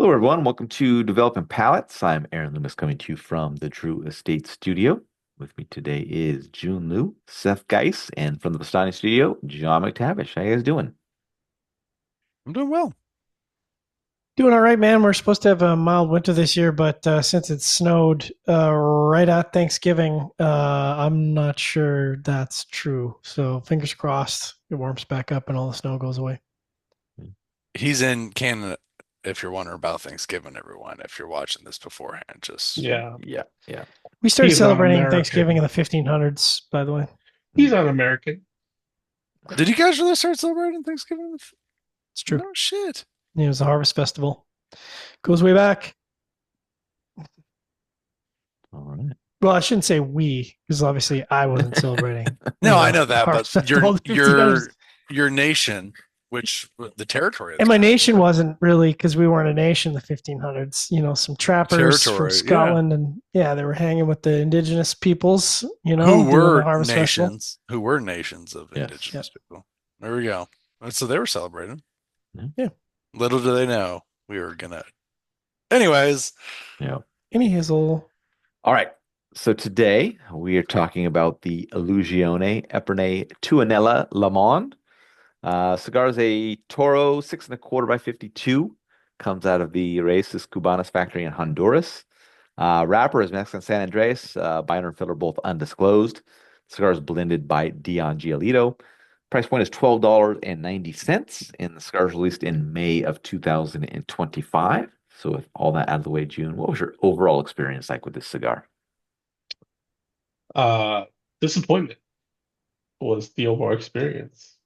Hello, everyone. Welcome to Developing Palettes. I'm Aaron Loomis coming to you from the Drew Estate Studio. With me today is Jiunn Liu, Seth Geis, and from the Bastani Studio, John McTavish. How you guys doing? I'm doing well. Doing all right, man. We're supposed to have a mild winter this year, but since it snowed right at Thanksgiving, I'm not sure that's true. So fingers crossed it warms back up and all the snow goes away. He's in Canada, if you're wondering about Thanksgiving, everyone. If you're watching this beforehand, just Yeah, Yeah. We started he's not celebrating Thanksgiving in American. the 1500s, by the way. He's not American. did you guys really start celebrating Thanksgiving? It's true. No shit. It was the Harvest Festival. Goes way back. All right. Well, I shouldn't say we, because obviously I wasn't celebrating. No, I know that, Harvest but Festival in the 1500s. your nation, which the territory of And the my country, nation wasn't really because we weren't a nation in the 1500s. You know, some trappers Territory, from yeah. Scotland, and they were hanging with the indigenous peoples. You know, who doing were the Harvest Festival. nations of Yes. indigenous people. There we go. So they were celebrating. Yeah. Little do they know we were gonna. Anyways, Yeah. Any hizzle. All right. So today we are talking about the Illusione Epernay Tuonela Le Monde. Cigar is a Toro 6 1/4 by 52. Comes out of the Raíces Cubanas factory in Honduras. Wrapper is Mexican San Andres. Binder and filler both undisclosed. Cigar is blended by Dion Giolito. Price point is $12.90, and the cigar is released in May of 2025. So with all that out of the way, June, what was your overall experience like with this cigar? Uh, Disappointment was the overall experience.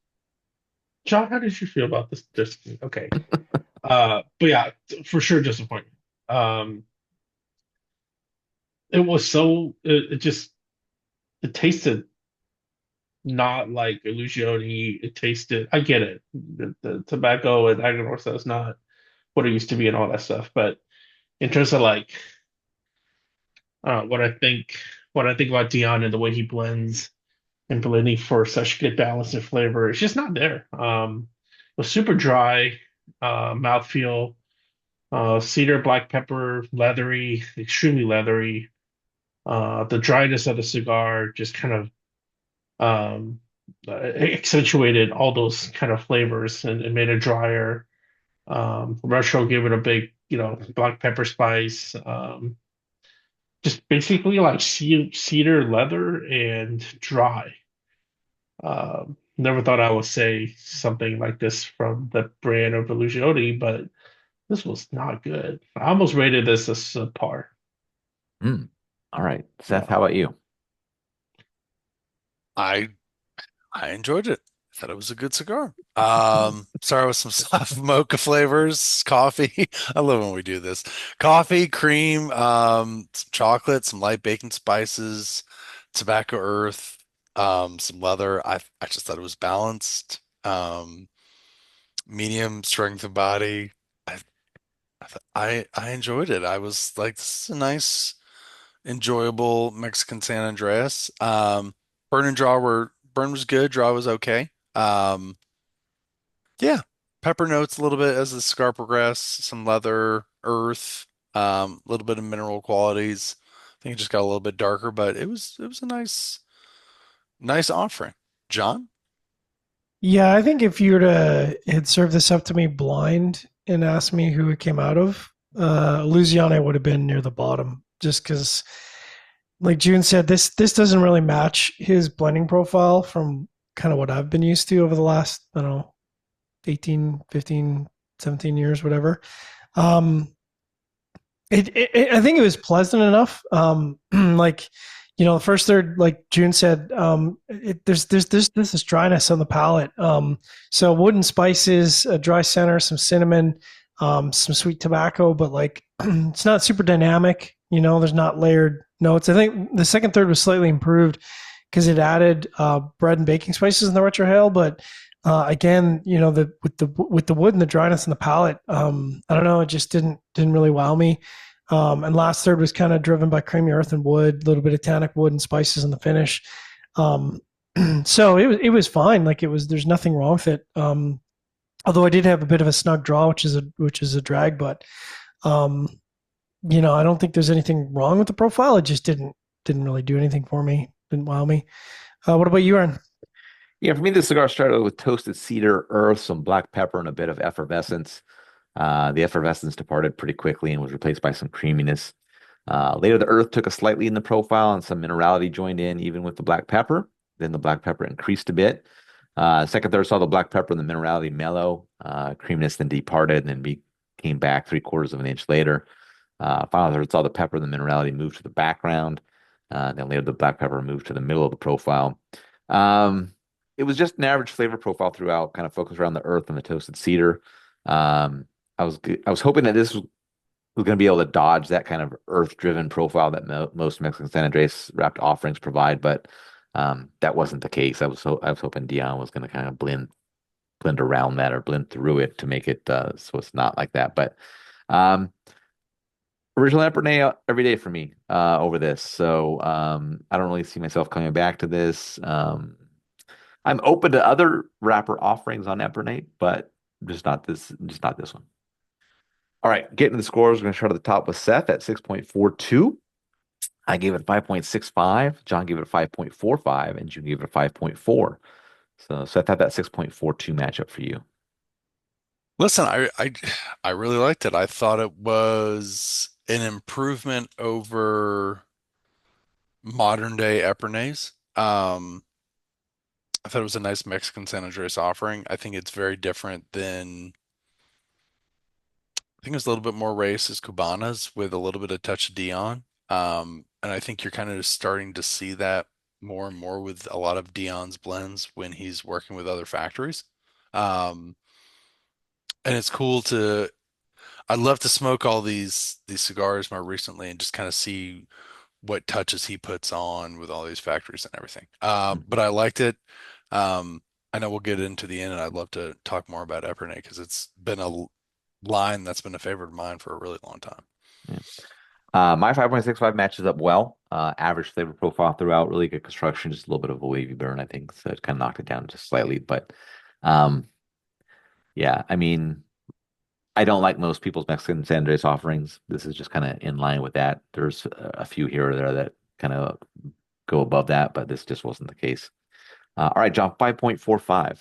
John, how did you feel about this? Okay. But yeah, for sure disappointment. Um, it was so it just it tasted not like Illusione. It tasted. I get it. The tobacco and Aganorsa is not what it used to be and all that stuff. But in terms of like what I think about Dion and the way he blends and blending for such good balance and flavor, it's just not there. It was super dry, mouthfeel, cedar, black pepper, leathery, extremely leathery. The dryness of the cigar just kind of accentuated all those kind of flavors and made it drier. Retro gave it a big, black pepper spice. Just basically like cedar leather and dry. Never thought I would say something like this from the brand of Illusione, but this was not good. I almost rated this a subpar. Mm. All right. Seth, Yeah. how about you? I I enjoyed it. I thought it was a good cigar. Sorry with some soft mocha flavors, coffee. I love when we do this. Coffee, cream, some chocolate, some light baking spices, tobacco earth, some leather. I just thought it was balanced. Medium strength of body. I I enjoyed it. I was like, this is a nice, enjoyable Mexican San Andreas. Burn and draw were burn was good, draw was okay. Yeah, pepper notes a little bit as the cigar progressed, some leather, earth, a little bit of mineral qualities. I think it just got a little bit darker, but it was a nice offering. John? Yeah, I think if you were to had served this up to me blind and asked me who it came out of, Louisiana would have been near the bottom, just because, like June said, this doesn't really match his blending profile from kind of what I've been used to over the last, I don't know, 18, 15, 17 years, whatever. Um, I think it was pleasant enough. Like, the first third, like June said, there's this dryness on the palate. So wood and spices, a dry center, some cinnamon, some sweet tobacco, but like it's not super dynamic. There's not layered notes. I think the second third was slightly improved because it added bread and baking spices in the retrohale, but again, with the wood and the dryness in the palate, I don't know, it just didn't really wow me. And last third was kind of driven by creamy earth and wood, a little bit of tannic wood and spices in the finish. So it was fine. Like there's nothing wrong with it. Although I did have a bit of a snug draw, which is a drag, but Um, I don't think there's anything wrong with the profile. It just didn't really do anything for me. Didn't wow me. What about you, Aaron? Yeah, for me, the cigar started with toasted cedar, earth, some black pepper, and a bit of effervescence. The effervescence departed pretty quickly and was replaced by some creaminess. Later, the earth took a slightly in the profile and some minerality joined in, even with the black pepper. Then the black pepper increased a bit. Second, third saw the black pepper and the minerality mellow. Creaminess then departed and then came back 3/4 of an inch later. Final third saw the pepper and the minerality move to the background. Then later, the black pepper moved to the middle of the profile. Um, it was just an average flavor profile throughout, kind of focused around the earth and the toasted cedar. Um, I was hoping that this was going to be able to dodge that kind of earth-driven profile that most Mexican San Andres wrapped offerings provide, but that wasn't the case. I was hoping Dion was going to kind of blend around that or blend through it to make it so it's not like that. But um, original Epernay every day for me over this, so I don't really see myself coming back to this. I'm open to other wrapper offerings on Epernay, but just not this one. All right, getting to the scores. We're going to start at the top with Seth at 6.42. I gave it 5.65. John gave it a 5.45, and Jiunn gave it a 5.4. So Seth had that 6.42 matchup for you. Listen, I really liked it. I thought it was an improvement over modern day Epernay's. I thought it was a nice Mexican San Andres offering. I think it's very different than I think it's a little bit more race as Cubanas with a little bit of touch of Dion. And I think you're kind of just starting to see that more and more with a lot of Dion's blends when he's working with other factories. Um, and it's cool to I'd love to smoke all these cigars more recently and just kind of see what touches he puts on with all these factories and everything. But I liked it. I know we'll get into the end, and I'd love to talk more about Epernay because it's been a line that's been a favorite of mine for a really long time. Yeah. My 5.65 matches up well. Average flavor profile throughout, really good construction, just a little bit of a wavy burn, I think. So it kind of knocked it down just slightly. But um, yeah, I mean, I don't like most people's Mexican San Andres offerings. This is just kind of in line with that. There's a few here or there that kind of go above that, but this just wasn't the case. All right, John, 5.45.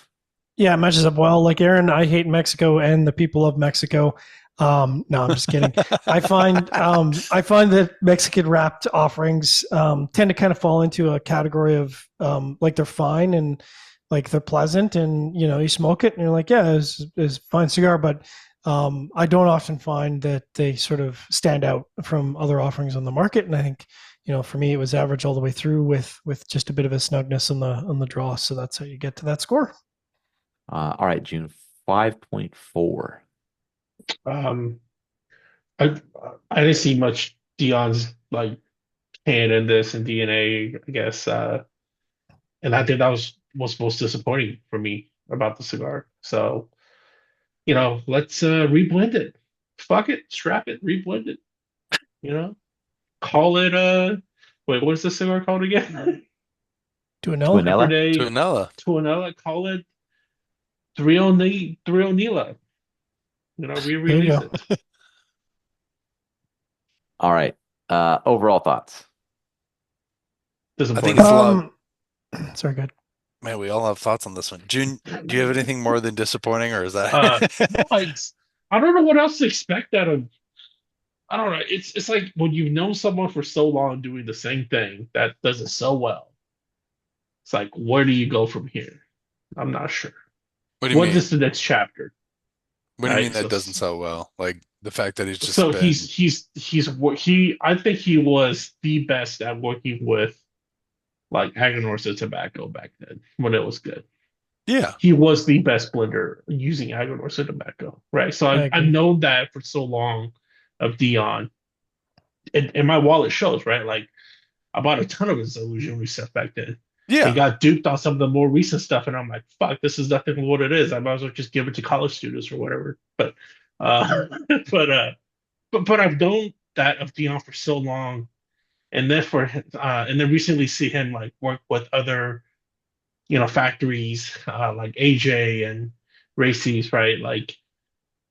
Yeah, it matches up well. Like Aaron, I hate Mexico and the people of Mexico. No, I'm just kidding. I find that Mexican wrapped offerings tend to kind of fall into a category of like they're fine and like they're pleasant, and you smoke it and you're like, yeah, it's a fine cigar, but I don't often find that they sort of stand out from other offerings on the market. And I think for me, it was average all the way through with just a bit of a snugness on the draw. So that's how you get to that score. All right, June, 5.4. Um, I I didn't see much Dion's like hand in this and DNA, I guess. And I think that was most disappointing for me about the cigar. So, let's reblend it. Fuck it, strap it, reblend it. You know, call it wait, what's the cigar called again? Tuonela. Tuonela? Epernay Tuonela. Tuonela. Call it 309 Nila. There you Re-release go. it. All right. Overall thoughts. I think Disappointing. it's a lot. Sorry, good. Man, we all have thoughts on this one. June, do you have anything more than disappointing, or is No, that? I don't know what else to expect out of. I don't know. It's like when you've known someone for so long doing the same thing that does it so well. It's like, where do you go from here? I'm not sure. What do you What mean? is the next chapter? What do you mean Right. that doesn't sell well? Like the fact that he's just So been, he I think he was the best at working with like Aganorsa tobacco back then when it was good. yeah, He was the best blender using Aganorsa tobacco, right? So I I've agree. known that for so long of Dion, and my wallet shows, right? Like I bought a ton of his illusionary stuff back then, and yeah. got duped on some of the more recent stuff, and I'm like, fuck, this is nothing what it is. I might as well just give it to college students or whatever. Uh, but uh, but I've known that of Dion for so long, and then and then recently see him like work with other factories like AJ and Racy's, right? Like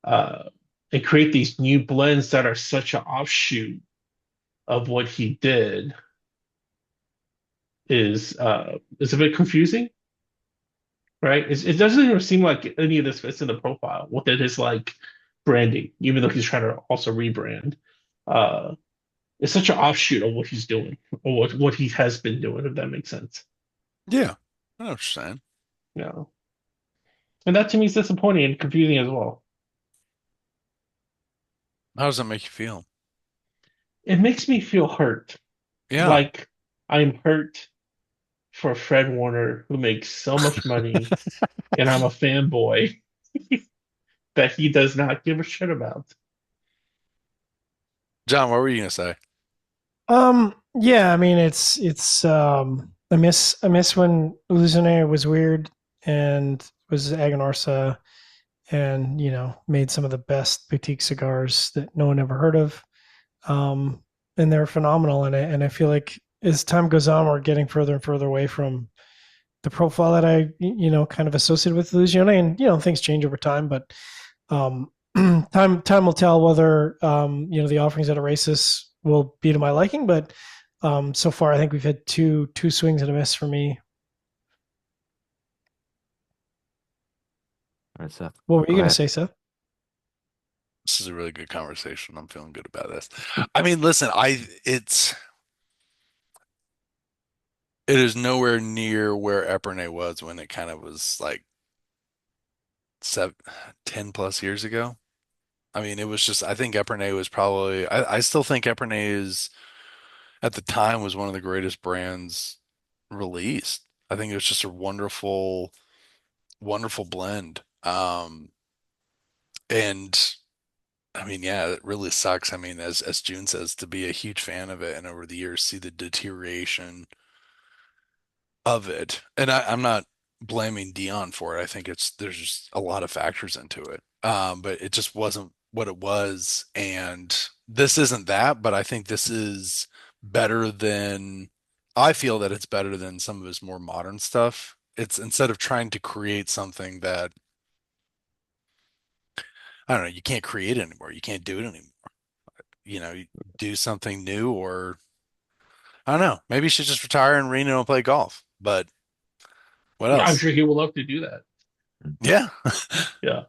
uh and create these new blends that are such an offshoot of what he did is a bit confusing, right? It doesn't even seem like any of this fits in the profile within his like branding, even though he's trying to also rebrand. Uh, it's such an offshoot of what he's doing or what he has been doing, if that makes sense. Yeah, I know what you're saying. Yeah. And that to me is disappointing and confusing as well. How does that make you feel? It makes me feel hurt. Yeah. Like I'm hurt for Fred Warner, who makes so much money, and I'm a fanboy that he does not give a shit about. John, what were you gonna say? Yeah, I mean it's I miss when Illusione was weird and was Aganorsa and made some of the best boutique cigars that no one ever heard of. Um and they're phenomenal and I feel like as time goes on we're getting further and further away from the profile that I kind of associated with Illusione, and things change over time, but um time will tell whether the offerings at Oasis will be to my liking, but so far I think we've had two swings and a miss for me. All right, Seth. What were you Go going to ahead. say, Seth? This is a really good conversation. I'm feeling good about this. I mean, listen, it is nowhere near where Epernay was when it kind of was like seven, 10 plus years ago. I mean, it was just, I think Epernay was probably, I still think Epernay is, at the time, was one of the greatest brands released. I think it was just a wonderful, wonderful blend. And I mean, yeah, it really sucks. I mean, as Jiunn says, to be a huge fan of it and over the years see the deterioration of it. And I'm not blaming Dion for it. I think there's just a lot of factors into it. But it just wasn't what it was. And this isn't that, but I think this is better than I feel that it's better than some of his more modern stuff. It's instead of trying to create something that I don't know, you can't create it anymore. You can't do it anymore. You do something new or I don't know. Maybe you should just retire and Reno and play golf. But what Yeah, I'm else? sure he would love to do that. Yeah. Yeah.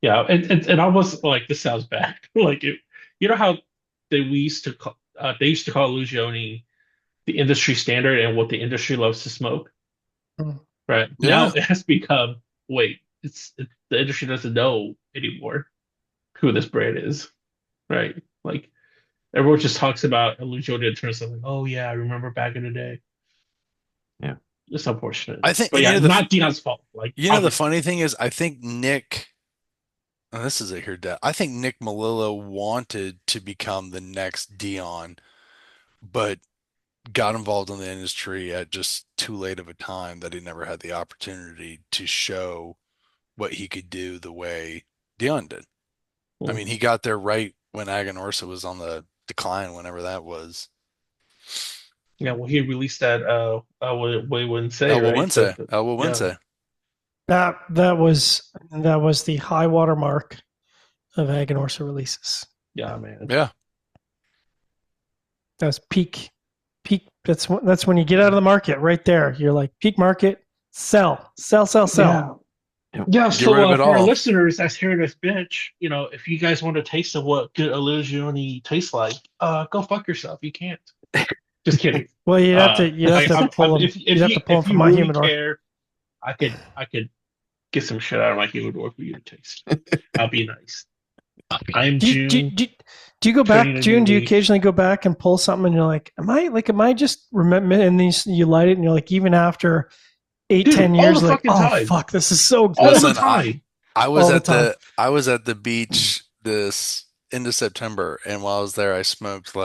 Yeah. And almost like this sounds bad. Like you know how they used to call Illusione the industry standard and what the industry loves to smoke, Mm. right? Now Yeah. it has become, wait, the industry doesn't know anymore who this brand is, right? Like everyone just talks about Illusione in terms of like, oh yeah, I remember back in the day. Yeah. It's unfortunate. I think, But and yeah, not Dion's fault. Like the obviously. funny thing is, I think Nick, and this is a here death. I think Nick Melillo wanted to become the next Dion, but got involved in the industry at just too late of a time that he never had the opportunity to show what he could do the way Dion did. I mean, Mm. he got there right when Aganorsa was on the decline, whenever that was. Yeah, well, he released that what he wouldn't say, Elwood right? Wednesday. Elwood Yeah, Wednesday. That was the high water mark of Aganorsa releases. yeah, man. Yeah. That's peak. That's when you get out of the market right there. You're like peak market, sell, sell, sell, Yeah. sell. Yep. Yeah, Get rid so of it for our all. listeners that's hearing this bitch, if you guys want a taste of what good Illusione tastes like, go fuck yourself. You can't. Just kidding. Well, you'd have to pull them. You'd have to pull them If from you my really humidor. care, I could get some shit out of my humidor for you to taste. I'll be nice. I'm Do you, do, June, you- do, you- do you go turning back, a June? new Do you leaf. occasionally go back and pull something and you're like, am I just remember? And these you light it and you're like, even after eight, Dude, 10 years, all the you're like, fucking oh time. fuck, this is so All good the Listen, time. all the time. I was at the beach this end of September, and while I was there, I smoked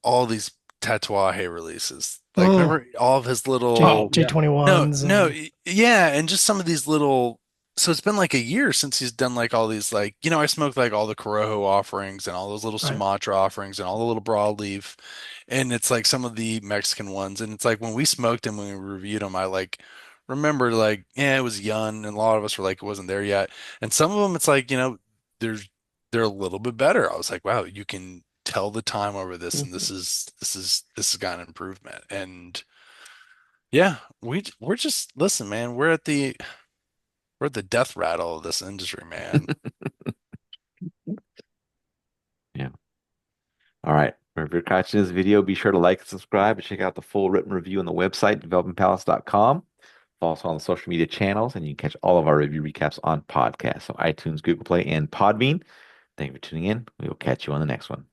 all these Tatuaje releases. Like, Mm. remember all of his J Oh, little, J yeah. twenty no, ones no, and yeah, and just some of these little. So it's been like a year since he's done like all these, like, I smoked like all the Corojo offerings and all those little right. Sumatra offerings and all the little broadleaf, and it's like some of the Mexican ones, and it's like when we smoked them, when we reviewed them, I like remember like, yeah, it was young, and a lot of us were like, it wasn't there yet. And some of them, it's like, there's they're a little bit better. I was like, wow, you can tell the time over this, and Mhm. this has got an improvement. And yeah, we're just listen, man, we're at the death rattle of this industry, man. Yeah. All right. If you're catching this video, be sure to like and subscribe and check out the full written review on the website, developmentpalace.com. Follow us on the social media channels, and you can catch all of our review recaps on podcasts, so iTunes, Google Play, and Podbean. Thank you for tuning in. We will catch you on the next one.